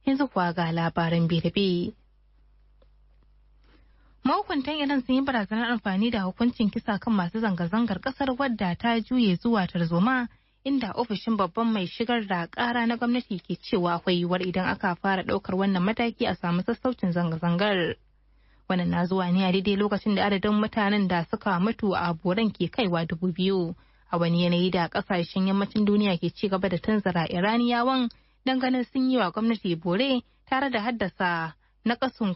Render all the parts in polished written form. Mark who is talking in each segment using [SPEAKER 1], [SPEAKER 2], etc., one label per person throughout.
[SPEAKER 1] Yanzu kuwa ga labaran bi. Mahukuntan Iran sun yi barazanar amfani da hukuncin kisa kan masu zanga-zangar kasar wadda ta juye zuwa tarzoma, inda ofishin babban mai shigar da kara na gwamnati ke cewa akwai yiwuwar idan aka fara daukar wannan mataki a samu sassaucin zanga-zangar. Wannan na zuwa ne a daidai lokacin da adadin mutanen da suka mutu a boran ke kaiwa 2,000 a wani yanayi da kasashen yammacin duniya ke ci gaba da tanzara Iraniyawan ganin sun yi wa gwamnati bore tare da haddasa nakasu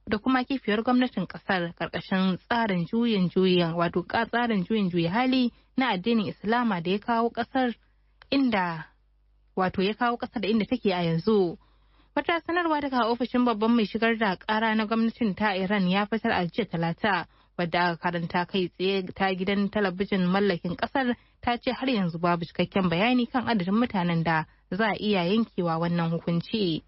[SPEAKER 1] da kuma kifiyar gwamnatin kasar karkashin tsarin juyin juya hali na addinin Islama da ya kawo kasar inda take a yanzu. Wata sanarwa daga ofishin babban mai shigar da kara na gwamnatin ta Iran ya fitar a jiya Talata, wadda aka karanta kai tsaye ta gidan talabijin mallakin kasar, ta ce har yanzu babu cikakken bayani kan adadin mutanen da za a iya yankewa wannan hukunci.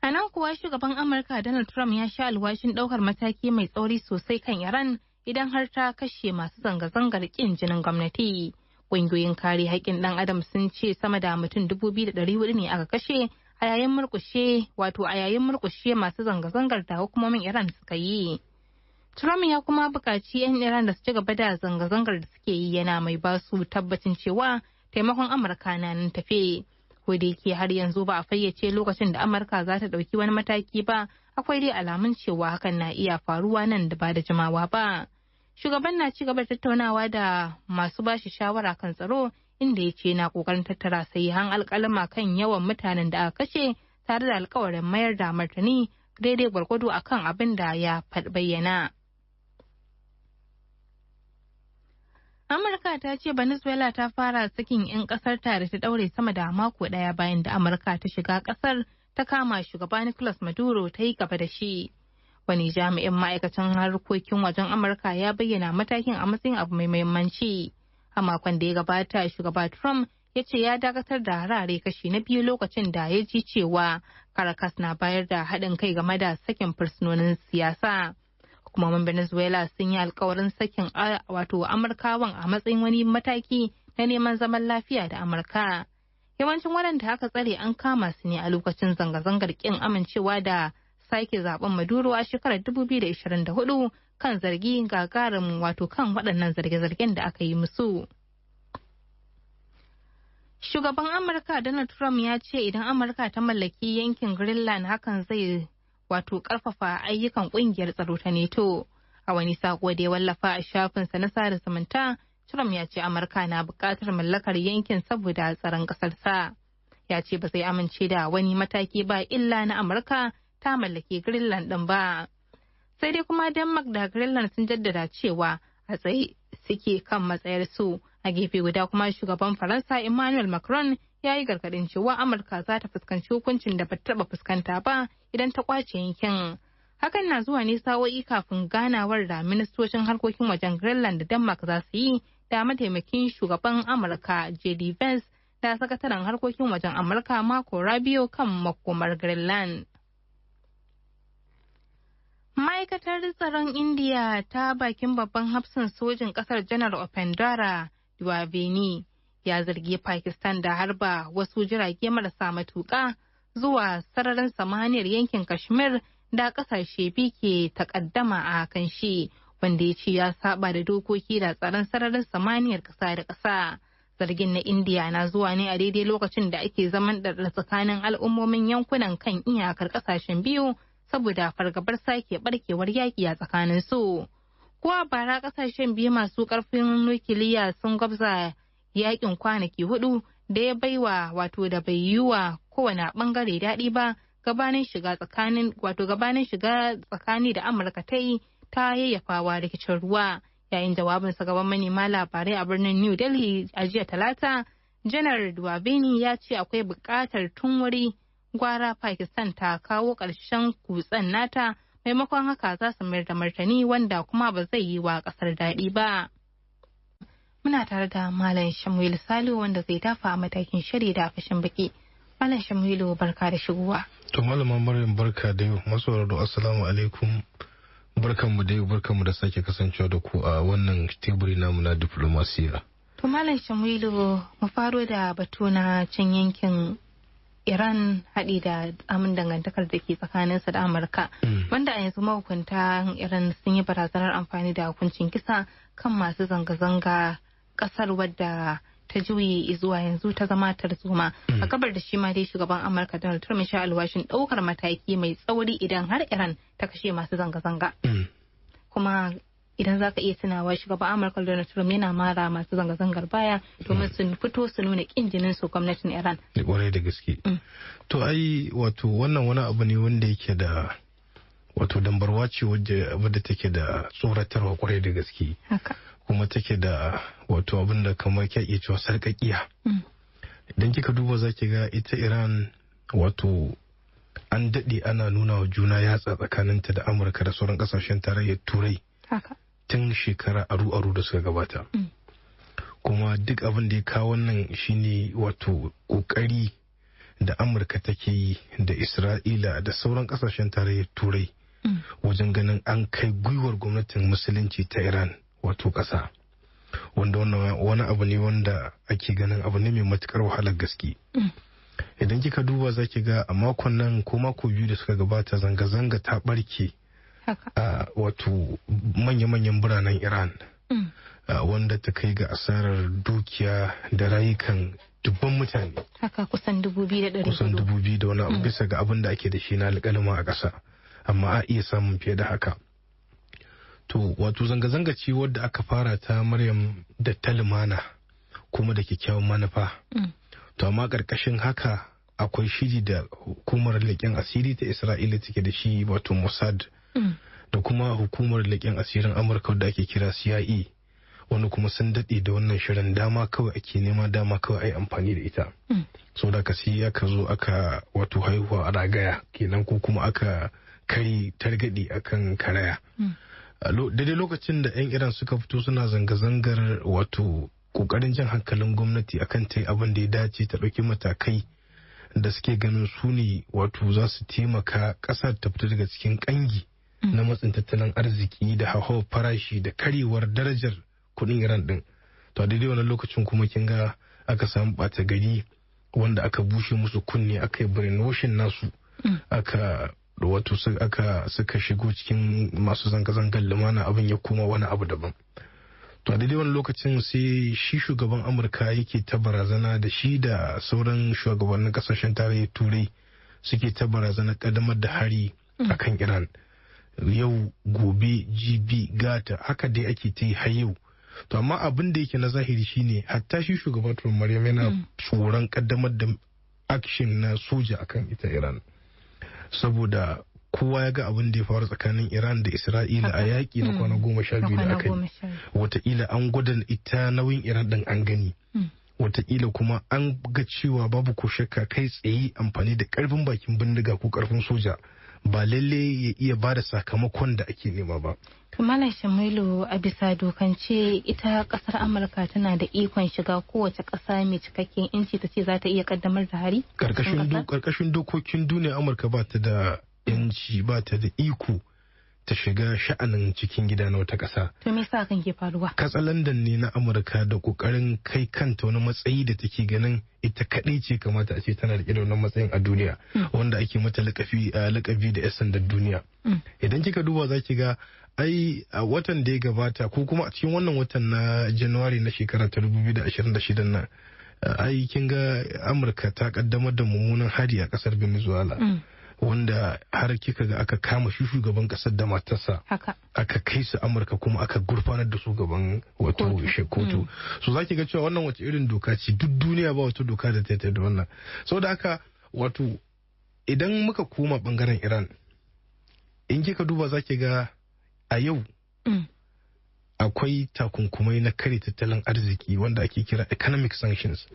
[SPEAKER 1] A nan kuwa shugaban Amurka Donald Trump ya sha alwashin ɗaukar mataki mai tsauri sosai kan Iran idan har ta kashe masu zanga-zangar ƙin jinin gwamnati. Ƙungiyoyin kare haƙƙin ɗan adam sun ce sama da mutum 2,400 ne aka kashe a yayin murƙushe masu zanga-zangar da hukumomin Iran suka yi. Trump ya kuma buƙaci 'yan Iran da su ci gaba da zanga-zangar da suke yi, yana mai ba su tabbacin cewa taimakon Amurka na nan tafe. Ko da yake har yanzu ba a fayyace lokacin da Amurka za ta ɗauki wani mataki ba, akwai dai alamun cewa hakan na iya faruwa nan da ba da jimawa ba. Shugaban na ci gaba da tattaunawa da masu bashi shawara kan tsaro, inda ya ce na kokarin tattara sahihan alƙalama kan yawan mutanen da aka kashe tare da alƙawarin mayar da martani daidai gwargwado akan abin da ya bayyana. Amurka ta ce Venezuela ta fara sakin 'yan kasar ta da ta daure sama da mako daya bayan da Amurka ta shiga kasar ta kama shugaba Nicolas Maduro ta yi gaba da shi. Wani jami'in ma'aikatan harkokin wajen Amurka ya bayyana matakin a matsayin abu mai muhimmanci. A makon da ya gabata, shugaba Trump ya ce ya dakatar da harare kashi na biyu lokacin da ya ji cewa Caracas na bayar da haɗin kai game da sakin fursunonin siyasa. Hukumomin Venezuela sun yi alkawarin sakin Amurkawan a matsayin wani mataki na neman zaman lafiya da Amurka. Yawancin waɗanda aka tsare an kama su ne a lokacin zanga-zangar ƙin amincewa da sake zaben Maduro a shekarar 2024 kan zargi gagarin kan waɗannan zarge-zargen da aka yi musu. Shugaban Amurka Donald Trump ya ce idan Amurka ta mallaki yankin Greenland hakan zai karfafa ayyukan kungiyar tsaro ta NATO. A wani sako da ya wallafa a shafinsa na sada zumunta, Trump ya ce Amurka na buƙatar mallakar yankin saboda tsaron ƙasarsa. Ya ce ba zai amince da wani mataki ba illa na Amurka ta mallaki Greenland ɗin ba. Sai dai kuma Denmark da Greenland sun jaddada cewa a tsaye suke kan matsayar su. A gefe guda kuma shugaban Faransa Emmanuel Macron ya yi gargaɗin cewa Amurka za ta fuskanci hukuncin da ba ta taɓa fuskanta ba idan ta kwace yankin. Hakan na zuwa ne sa'o'i kafin ganawar da ministocin harkokin wajen Greenland da Denmark za su yi da mataimakin shugaban Amurka J.D. Vance da sakataren harkokin wajen Amurka Marco Rubio kan makomar Greenland. Ma'aikatar tsaron Indiya ta bakin babban hafsan sojin kasar Janar Upendra Dwivedi ya zargi Pakistan da harba wasu jirage marasa matuƙa zuwa sararin samaniyar yankin Kashmir da kasashe biyu ke takaddama a kan shi, wanda ya ce ya saba da dokoki da tsaron sararin samaniyar ƙasa da ƙasa. Zargin na Indiya na zuwa ne a daidai lokacin da ake zaman da tsakanin al'ummomin yankunan kan iyakar ƙasashen biyu saboda fargabar sake barkewar yaƙi a tsakanin su. Kuwa bara ƙasashen biyu masu ƙarfin nukiliya sun gwabza yaƙin kwanaki 4 da ya baiwa da bai yi wa kowane bangare daɗi ba gabanin shiga tsakani da Amurka ta yi ta yayyafawa rikicin ruwa. Yayin jawabinsa gaban manema labarai a birnin New Delhi a jiya Talata, Janar Dwivedi ya ce akwai buƙatar tun wuri gwara Pakistan ta kawo ƙarshen kutsen nata, maimakon haka za su mayar da martani wanda kuma ba zai yi wa ƙasar daɗi ba. Muna tare da Malam Shamuilu Salihu wanda zai dafa a matakin shiri da fashin baki. Malam Shamuilu barka da shigowa.
[SPEAKER 2] To Malama Maryam barka da yau, masauraro assalamu alaikum. Barkanmu da yau, barkanmu da sake kasancewa da ku a wannan teburi namu na diplomasiya.
[SPEAKER 1] To Malam Shamilu, mu faro da batu na can yankin Iran haɗi da amin dangantakar da ke tsakaninsa da Amurka. Wanda a yanzu mahukunta Iran sun yi barazanar amfani da hukuncin kisa kan masu zanga-zanga ƙasar wadda ta juye zuwa yanzu ta zama tarzoma. A gabar da shi ma dai shugaban Amurka Donald Trump ya sha alwashin ɗaukar mataki mai tsauri idan har Iran ta kashe masu zanga-zanga. Kuma idan za ka iya tunawa shugaban Amurka Donald Trump yana mara masu zanga-zangar baya domin sun fito su nuna kin jinin su gwamnatin Iran.
[SPEAKER 2] Da kwarai da gaske. To ai wato wannan wani abu ne wanda yake da wato dambarwa ce wadda take da tsoratarwa kwarai da gaske. Kuma take da wato abin da kamar kya iya cewa sarƙaƙiya. Idan kika duba za ki ga ita Iran wato an daɗe ana nuna wa juna yatsa tsakaninta da Amurka da sauran ƙasashen tarayyar Turai. Tun shekara aru-aru da suka gabata. Kuma duk abin da ya kawo wannan shine wato kokari da Amurka take yi da Isra'ila da sauran kasashen tarayyar Turai wajen ganin an kai gwiwar gwamnatin musulunci ta Iran wato kasa. Wanda wani abu ne wanda ake ganin abu ne mai matukar wahalar gaske. Idan kika duba za ki ga a makon nan ko mako biyu da suka gabata zanga-zanga ta barke a wato manya-manyan biranen Iran wanda ta kai ga asarar dukiya da rayukan dubban mutane.
[SPEAKER 1] Haka kusan 2,400.
[SPEAKER 2] Kusan 2,000 da wani abu bisa ga abin da ake da shi na alƙalima a ƙasa. Amma a iya samun fiye da haka. To wato zanga-zanga ce wadda aka fara ta Maryam da ta lumana kuma da kyakkyawan manufa. To amma ƙarƙashin haka akwai shiri da hukumar leƙen asiri ta Isra'ila take da shi wato Mossad. Da kuma hukumar leƙen asirin Amurka da ake kira CIA wani kuma sun daɗe da wannan shirin dama kawai ake nema dama kawai ai amfani da ita. So da ka sai aka zo aka wato haihuwa a ragaya kenan ko kuma aka kari targaɗe akan karaya. Daidai lokacin da 'yan Iran suka fito suna zanga-zangar wato ƙoƙarin jan hankalin gwamnati akan ta abin da ya dace ta ɗauki matakai da suke ganin su ne wato za su taimaka ƙasar ta fita daga cikin ƙangi na matsin tattalin arziki da hauhawar farashi da karyewar darajar kudin Iran din. To a daidai wannan lokacin kuma kin ga aka samu bata gari wanda aka bushe musu kunne aka yi brainwashing nasu aka wato suka shigo cikin masu zanga-zangar lumana abin ya koma wani abu daban. To a daidai wani lokacin sai shi shugaban Amurka yake ta barazana da shi da sauran shugabannin kasashen tarayyar Turai suke ta barazana kaddamar da hari akan Iran. Yau gobe jibi gata haka dai ake ta yi har yau. To amma abin da yake na zahiri shine hatta shi shugaban Trump Maryam yana tsoron kaddamar da action na soja akan ita Iran. Saboda kowa ya ga abin da ya faru tsakanin Iran da Isra'ila a yaƙi na kwana 12 da aka yi. Wataƙila an gwada ita nauyin Iran ɗin an gani. Wataƙila kuma an ga cewa babu ko shakka kai tsaye amfani da ƙarfin bakin bindiga ko ƙarfin soja ba lalle ya iya ba da sakamakon da ake nema ba.
[SPEAKER 1] Malam Shamilu, a bisa dokance ita kasar Amurka tana da ikon shiga kowace ƙasa mai cikakken inci ta ce za ta iya kaddamar da hari? Karkashin
[SPEAKER 2] dokokin duniya Amurka ba ta da yanci ba ta da iko ta shiga sha'anin cikin gida na wata ƙasa.
[SPEAKER 1] To me yasa kan ke faruwa?
[SPEAKER 2] Katsalandan ne na Amurka da kokarin kai kanta wani matsayi da take ganin ita kaɗai ce kamata a ce tana da wannan matsayin a duniya wanda ake mata lakabi da 'yan sandan duniya. Idan kika duba za ki ga ai a watan da ya gabata ko kuma a cikin wannan watan na Januwari na shekara ta 2026 nan ai kin ga Amurka ta kaddamar da mummunan hari a kasar Venezuela. Wanda har kika ga aka kama shi shugaban kasar da matarsa aka kai su Amurka kuma aka gurfanar da su gaban wato kotu. So za ki ga cewa wannan wace irin doka ce duk duniya ba wata doka da ta da wannan. Saboda haka wato idan muka koma bangaren Iran in kika duba za ki ga a yau akwai takunkumai na kare tattalin arziki wanda ake kira economic sanctions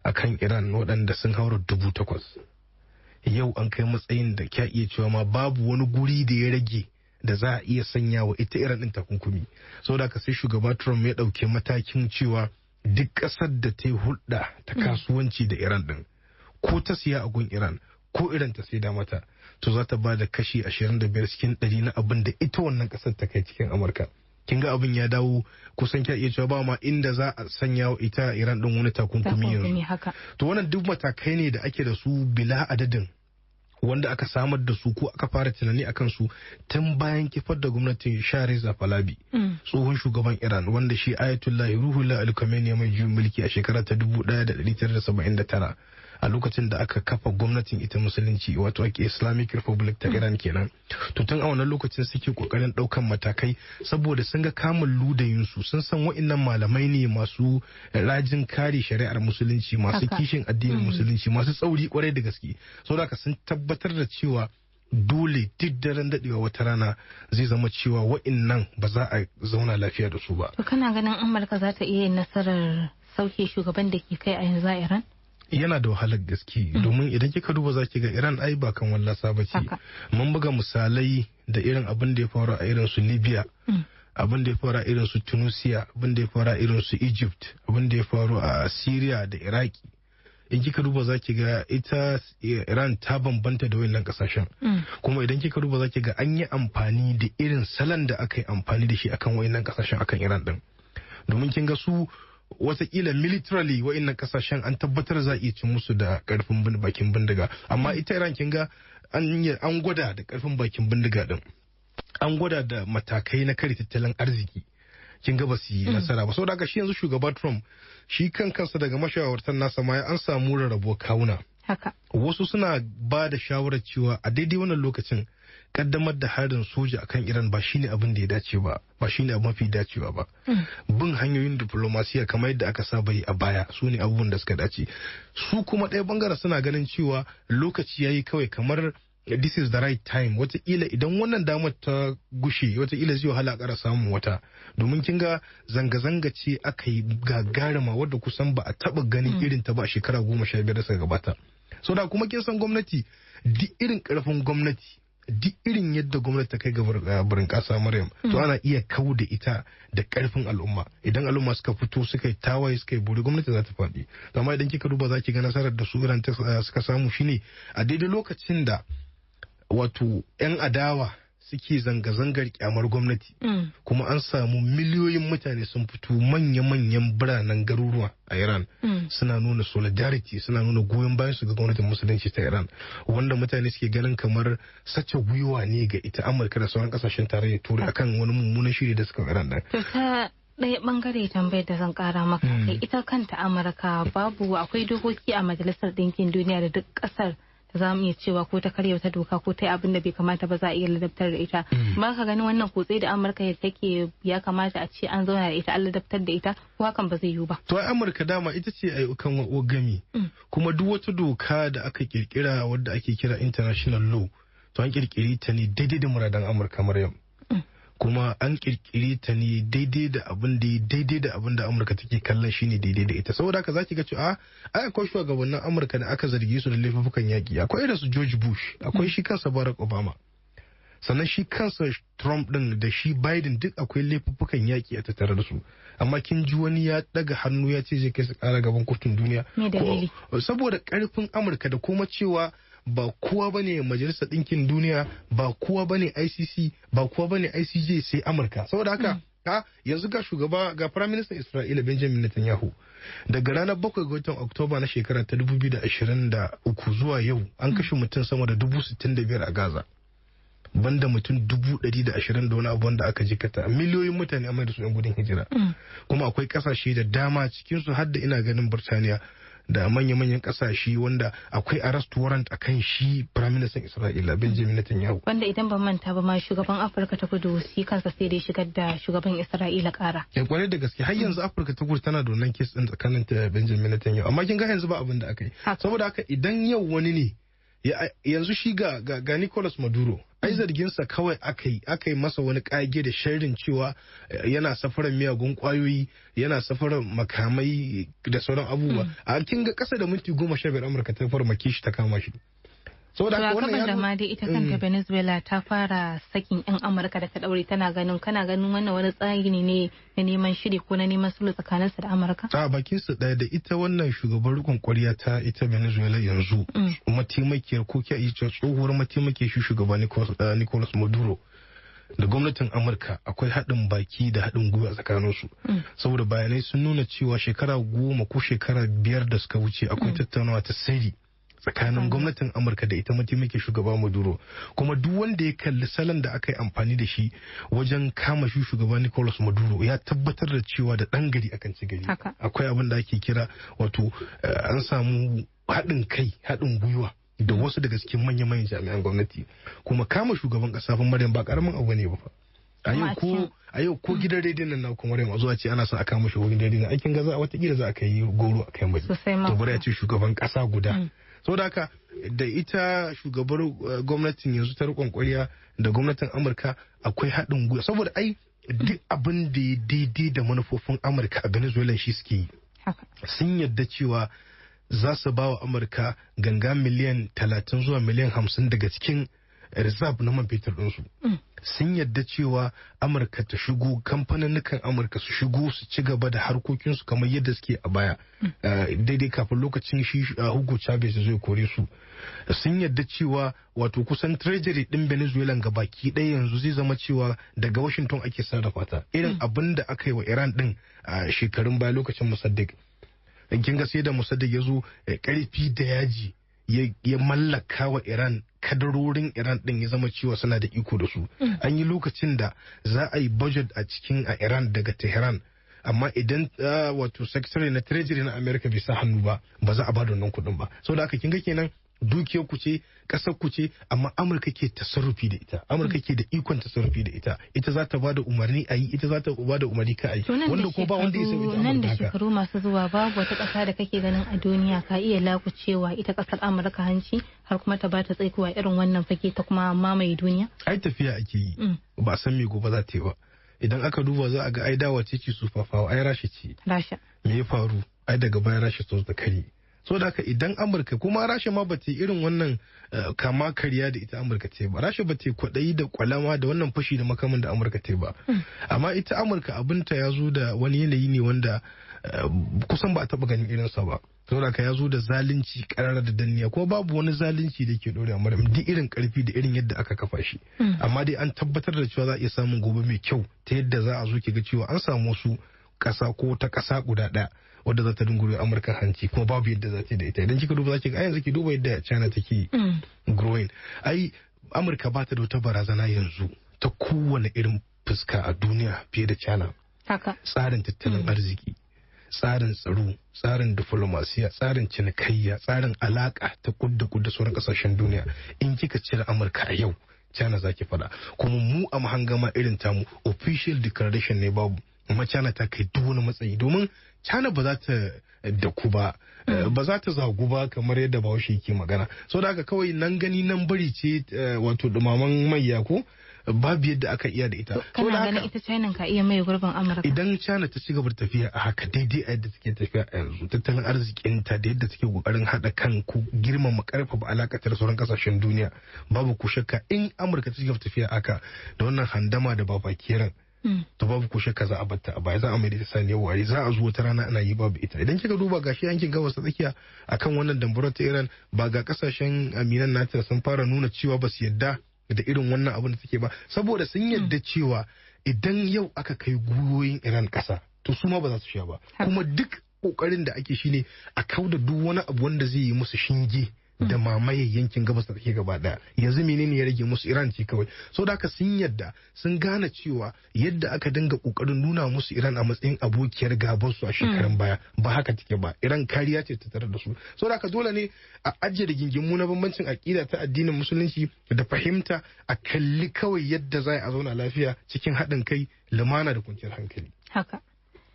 [SPEAKER 2] akan Iran waɗanda sun haura 8,000. Yau an kai matsayin da kya iya cewa ma babu wani guri da ya rage da za a iya sanya wa ita Iran din takunkumi. Saboda ka sai shugaba Trump ya ɗauke matakin cewa duk ƙasar da ta yi hulɗa ta kasuwanci da Iran din ko ta siya a gun Iran ko Iran ta saida mata to za ta ba da kashi 25 cikin 100 na abin da ita wannan ƙasar ta kai cikin Amurka. kin ga abin ya dawo kusan kya iya cewa ba ma inda za a sanya wa ita Iran din wani takunkumi yanzu. To wannan duk matakai ne da ake da su bila adadin wanda aka samar da su ko aka fara tunani akan su tun bayan kifar da gwamnatin Shah Reza Pahlavi tsohon shugaban Iran wanda shi Ayatollah Ruhollah Ali Khamenei mai juyin mulki a shekara ta 1979 a lokacin da aka kafa gwamnatin ita musulunci wato ake Islamic Republic ta Iran kenan. To tun a wannan lokacin suke kokarin daukan matakai saboda sun ga kamun ludayin su, sun san wa'annan malamai ne masu rajin kare shari'ar musulunci, masu kishin addinin musulunci, masu tsauri kwarai da gaske. Saboda sun tabbatar da cewa dole duk daren dadewa wata rana zai zama cewa wa'annan ba za a zauna lafiya da su ba.
[SPEAKER 1] To kana ganin Amurka za ta iya yin nasarar sauke shugaban da ke kai a yanzu a Iran?
[SPEAKER 2] Yana da wahalar gaske domin idan kika duba za ki ga Iran ai ba kan wallasa ba ce. Mun buga misalai da irin abin da ya faru a irin su Libya, abin da ya faru a irin su Tunisia, abin da ya faru a irin su Egypt, abin da ya faru a Syria da Iraki. In kika duba za ki ga ita Iran ta bambanta da wayannan kasashen. Kuma idan kika duba za ki ga an yi amfani da irin salon da aka yi amfani da shi akan wayannan kasashen akan Iran din. Domin kin ga su watakila militarily wa'annan kasashen an tabbatar za a iya cin musu da karfin bakin bindiga, amma ita Iran kin ga an gwada da karfin bakin bindiga din, an gwada da matakai na kare tattalin arziki, kin ga ba su yi nasara ba. Saboda haka shi yanzu shugaba Trump shi kansa daga mashawartan nasa ma an samu rarrabuwar kawuna. Wasu suna ba da shawarar cewa a daidai wannan lokacin kaddamar da harin soja akan Iran ba shine abin da ya dace ba, ba shine abu mafi dacewa ba. Bin hanyoyin diplomasiya kamar yadda aka saba yi a baya su ne abubuwan da suka dace. Su kuma ɗaya bangaren suna ganin cewa lokaci yayi kawai, kamar this is the right time. Wataƙila idan wannan damar ta gushe wataƙila zai wahala a ƙara samun wata, domin kin ga zanga-zanga ce aka yi gagarima wadda kusan ba a taɓa ganin irin ta ba a shekara 15 da suka gabata. So da kuma kin san gwamnati duk irin ƙarfin gwamnati, duk irin yadda gwamnati ta kai ga burin kasa Maryam, to ana iya kau da ita da karfin al'umma. Idan al'umma suka fito suka yi tawaye suka yi buri, gwamnati za ta faɗi. Amma idan kika duba za ki ga nasarar da su Iran suka samu shine a daidai lokacin da wato 'yan adawa suke zanga-zangar kyamar gwamnati, kuma an samu miliyoyin mutane sun fito manya-manyan biranen garuruwa a Iran suna nuna solidarity, suna nuna goyon bayan su ga gwamnatin musulunci ta Iran, wanda mutane suke ganin kamar sace gwiwa ne ga ita Amurka da sauran kasashen tarayyar Turai akan wani mummunan shiri da suka Iran da.
[SPEAKER 1] Ɗaya bangare tambayar da zan kara maka kai, ita kanta Amurka akwai dokoki a Majalisar Ɗinkin Duniya da duk ƙasar za mu iya cewa ko ta karya wata doka ko ta yi abin da bai kamata ba za a iya ladabtar da ita. Ba ka ganin wannan kutse da Amurka take ya kamata a ce an zauna da ita, an ladabtar da ita, ko hakan ba zai yiwu ba.
[SPEAKER 2] To Amurka dama ita ce ayyukan gami, kuma duk wata doka da aka kirkira wadda ake kira international law to an kirkiri ta ne daidai da muradan Amurka Maryam. Kuma an kirkiri ta ne daidai da abin da Amurka take kallon shi ne daidai da ita. Saboda haka zaki ga cewa ai akwai shugabannin Amurka da aka zargi su da laifukan yaki, akwai irin su George Bush, akwai shi kansa Barack Obama, sannan shi kansa Trump din da shi Biden, duk akwai laifukan yaki a tattare da su. Amma kin ji wani ya daga hannu ya ce zai kai su kara gaban kotun duniya saboda karfin Amurka da kuma cewa ba kowa bane Majalisar Ɗinkin Duniya, ba kowa bane ICC, ba kowa bane ICJ sai Amurka. Saboda haka yanzu ga Prime Minister Isra'ila Benjamin Netanyahu daga ranar 7 ga watan Oktoba na shekara ta 2023 zuwa yau an kashe mutum sama da 65,000 a Gaza, banda mutum 120,000 da wani abu wanda aka jikata, miliyoyin mutane amma da su 'yan gudun hijira. Kuma akwai kasashe da dama cikinsu har da ina ganin Burtaniya da manya-manyan kasashe wanda akwai arrest warrant a kan shi Prime Minister Isra'ila Benjamin Netanyahu.
[SPEAKER 1] Wanda idan ban manta ba ma shugaban Afirka ta Kudu shi kansa sai dai shigar da shugaban Isra'ila kara.
[SPEAKER 2] Ya kwarai da gaske har yanzu Afirka ta Kudu tana da wannan kes din tsakanin ta Benjamin Netanyahu, amma kin ga yanzu ba abin da aka yi. Saboda haka idan yau wani ne yanzu shi ga Nicolas Maduro, ai zarginsa kawai aka yi masa wani kage da sharrin cewa yana safarar miyagun kwayoyi, yana safarar makamai da sauran abubuwa. A kin ga kasa da minti 15 Amurka ta farmake shi ta kama shi.
[SPEAKER 1] saboda haka wannan da ma dai ita kanta Venezuela ta fara sakin yan Amurka da ta daure, kana ganin wannan wani tsari ne na neman shiri ko na neman sulhu tsakanin su da Amurka?
[SPEAKER 2] A bakin su daya da ita wannan shugaban rikon kwariya ta ita Venezuela yanzu mataimakiyar ko kiya ita tsohuwar mataimakiyar shi shugaba Nicolas Maduro da gwamnatin Amurka akwai haɗin baki da haɗin gwiwa tsakaninsu. Saboda bayanai sun nuna cewa shekara 10 ko shekara 5 da suka wuce akwai tattaunawa ta sirri tsakanin gwamnatin Amurka da ita mataimakin shugaba Maduro. Kuma duk wanda ya kalli salon da aka yi amfani da shi wajen kama shi shugaba Nicolas Maduro ya tabbatar da cewa da ɗan gari akan ci gari. Akwai abin da ake kira wato an samu haɗin kai, haɗin gwiwa da wasu daga cikin manyan jami'an gwamnati. Kuma kama shugaban ƙasa fa Maryam ba ƙaramin abu ne ba fa. A yau ko gidan rediyon nan na kuma Maryam zuwa ce ana son a kama shugaban rediyon aikin gaza a watakila za a kai goro a kai mai. To bari ya ce shugaban ƙasa guda. Saboda haka da ita shugabar gwamnatin yanzu ta riƙon ƙwarya da gwamnatin Amurka akwai haɗin gwiwa saboda ai duk abin da ya daidai da manufofin Amurka a Venezuela shi suke yi. Sun yadda cewa za su ba wa Amurka ganga miliyan 30 zuwa miliyan 50 daga cikin reserve na man fetur ɗinsu. Sun yadda cewa Amurka ta shigo, kamfaninnukan Amurka su shigo su ci gaba da harkokinsu kamar yadda suke a baya. Daidai kafin lokacin shi Hugo Chavez zai kore su. Sun yadda cewa wato kusan treasury ɗin Venezuela ga baki ɗaya yanzu zai zama cewa daga Washington ake sarrafa ta. Irin abin da aka yi wa Iran ɗin a shekarun baya lokacin Mossadegh. Kin ga sai da Mossadegh ya zo karfi da yaji ya mallaka wa Iran kadarorin Iran din ya zama cewa suna da iko da su. An yi lokacin da za a yi budget a Iran daga Tehran amma idan wato secretary na treasury na America bai sa hannu ba za a ba da wannan kuɗin ba. Saboda haka kin ga kenan dukiyar ku ce, kasar ku ce, amma Amurka ke tasarrufi da ita. Amurka ke da ikon tasarrufi da ita. Ita za ta bada umarni a yi, ita za ta bada umarni ka a yi. Wanda ko ba wanda ya san ita.
[SPEAKER 1] Nan da shekaru masu zuwa babu wata ƙasa da kake ganin a duniya ka iya lakucewa ita ƙasar Amurka hanci har kuma ta bata tsaikuwa irin wannan fage ta kuma mamaye duniya.
[SPEAKER 2] Ai tafiya ake yi. Ba san me gobe za ta yi ba. Idan aka duba za a ga ai dawa ce su fafawa ai Rasha ce.
[SPEAKER 1] Rasha.
[SPEAKER 2] Me ya faru? Ai daga baya Rasha ta da kare. So da haka idan Amurka kuma Rasha ma ba ta irin wannan kama karya da ita Amurka ta ba. Rasha ba ta kwaɗayi da kwalama da wannan fashi da makamin da Amurka ta ba. Amma ita Amurka abinta ya zo da wani yanayi ne wanda kusan ba a taɓa ganin irinsa ba. Saboda haka ya zo da zalunci karara da danniya kuma babu wani zalunci da ke ɗore a Maryam duk irin karfi da irin yadda aka kafa shi. Amma dai an tabbatar da cewa za a iya samun gobe mai kyau ta yadda za a zo ki ga cewa an samu wasu ƙasa ko ta ƙasa guda ɗaya wadda za ta dungure Amurka hanci kuma babu yadda za ta da ita. Idan kika duba za ki ga yanzu ki duba yadda China take growing. Ai Amurka ba ta da wata barazana yanzu ta kowane irin fuska a duniya fiye da China. Tsarin tattalin arziki, tsarin tsaro, tsarin diflomasiya, tsarin cinikayya, tsarin alaka ta kudda sauran kasashen duniya. In kika cire Amurka a yau, China zaki fada. Kuma mu a mahangama irin tamu official declaration ne babu. Amma China ta kai duk wani matsayi domin China ba za ta daku ba, ba za ta zagu ba kamar yadda Bahaushe ke magana. So da haka kawai nan gani nan bari ce wato dumaman mayya ko babu yadda aka iya da ita.
[SPEAKER 1] Kana ganin ita China ka iya mai gurbin Amurka?
[SPEAKER 2] Idan China ta ci gaba da tafiya a haka daidai a yadda take tafiya a yanzu, tattalin arzikinta da yadda take kokarin haɗa kan ku girmama karfafa alakatar da sauran kasashen duniya, babu ku shakka in Amurka ta ci gaba tafiya haka da wannan handama da babakiran to babu ko shakka za a batta a baya, za a mai da ta saniyar wari, za a zo wata rana ana yi babu ita. Idan kika duba gashi yankin gabas ta tsakiya akan wannan dambarwar ta Iran, ba ga kasashen aminan nata sun fara nuna cewa ba su yadda da irin wannan abin da take ba, saboda sun yadda cewa idan yau aka kai guyoyin Iran kasa to su ma ba za su sha ba. Kuma duk kokarin da ake shine a kauda duk wani abu wanda zai yi musu shinge da mamaye yankin gabas da take gaba daya. Yanzu menene ya rage musu? Iran ce kawai. So da haka sun yadda, sun gane cewa yadda aka dinga kokarin nuna musu Iran a matsayin abokiyar gaban su a shekarun baya ba haka take ba. Iran kariya ce ta tare da su. So da haka dole ne a ajiye da gingimu na bambancin aƙida ta addinin musulunci da fahimta, a kalli kawai yadda za a zauna lafiya cikin haɗin kai, lumana da kwanciyar hankali.
[SPEAKER 1] Haka.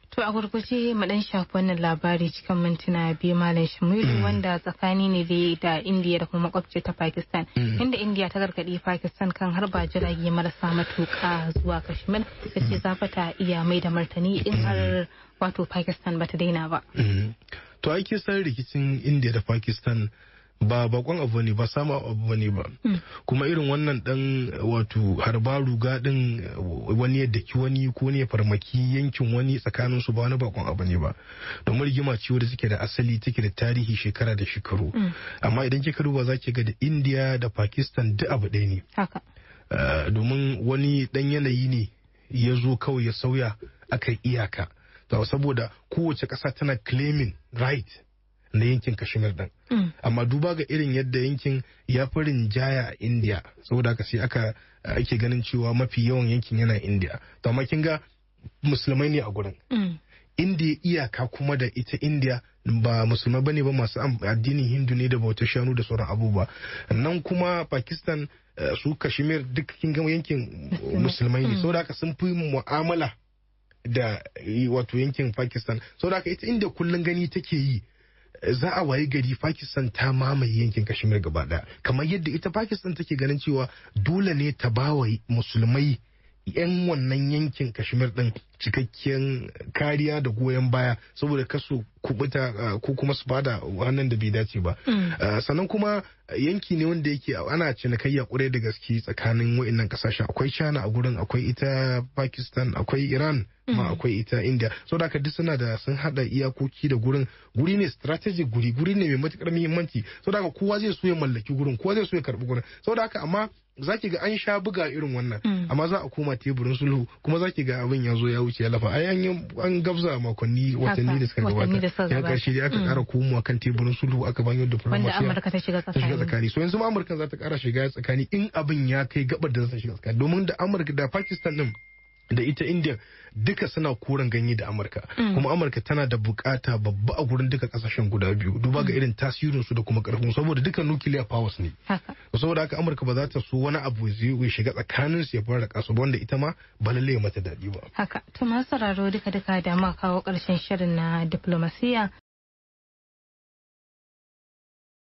[SPEAKER 1] To a gurguje mu dan shafi wannan labari cikin mintuna biyu, Malam Shamilu, wanda tsakani ne da Indiya da kuma makwabci ta Pakistan, inda Indiya ta gargaɗi Pakistan kan harba jirage marasa matuƙa zuwa Kashmir, ta ce za ta iya mai da martani in har wato Pakistan bata daina ba.
[SPEAKER 2] To ake san rikicin Indiya da Pakistan ba bakon abu ne ba, sama abu ne ba, kuma irin wannan dan wato harba ruga din wani ya daki wani ko wani ya farmaki yankin wani tsakanin su ba wani bakon abu ne ba, domin rigima ce wadda take da asali, take da tarihi shekara da shekaru. Amma idan kika duba zaki ga da India da Pakistan duk abu ɗaya ne. domin wani dan yanayi ne ya zo kawai ya sauya aka iyaka saboda kowace ƙasa tana claiming right na yankin Kashmir din. Amma duba ga irin yadda yankin ya fi rinjaya a India saboda haka sai ake ganin cewa mafi yawan yankin yana India. To amma kin ga musulmai ne a gurin. India iyaka kuma da ita India ba musulmai bane ba, masu addinin Hindu ne da bautar shanu da sauran abubuwa. Nan kuma Pakistan su Kashmir duk kin ga yankin musulmai ne saboda haka sun fi mu'amala da wato yankin Pakistan saboda haka ita India kullun gani take yi za a wayi gari Pakistan ta mamaye yankin Kashmir gaba daya, kamar yadda ita Pakistan take ganin cewa dole ne ta bawa musulmai 'yan wannan yankin Kashmir din cikakken kariya da goyon baya saboda kasu kubuta ko kuma su bada wannan da bai dace ba. Sannan kuma yanki ne wanda yake ana cinikayya kurai da gaske tsakanin wa'annan kasashen. Akwai China a gurin, akwai ita Pakistan, akwai Iran ma akwai ita India. Saboda haka duk sun hada iyakoki da gurin. Guri ne strategic, guri ne mai matukar muhimmanci. Saboda haka kowa zai so ya mallaki gurin, kowa zai so ya karbi gurin. Saboda haka amma zaki ga an sha buga irin wannan amma za a koma teburin sulhu kuma zaki ga abin ya zo ya wuce ya lafa. An gabza watanni da suka gabata ya karshe dai aka kara komowa kan teburin sulhu aka banyo diplomasiya wanda Amurka ta shiga tsakani. So yanzu ma Amurka za ta kara shiga tsakani in abin ya kai gabar da za ta shiga tsakani, domin da Amurka da Pakistan din da ita India duka suna koren ganye da Amurka, kuma Amurka tana da bukata babba a gurin duka kasashen guda biyu duba ga irin tasirin su da kuma karfin, saboda duka nuclear powers ne. Saboda haka Amurka ba za ta so wani abu zai shiga tsakanin su ya fara kasu ba, wanda ita ma ba lalle mata dadi ba.
[SPEAKER 1] Haka to masu sauraro duka da ma kawo karshen shirin na diplomasiya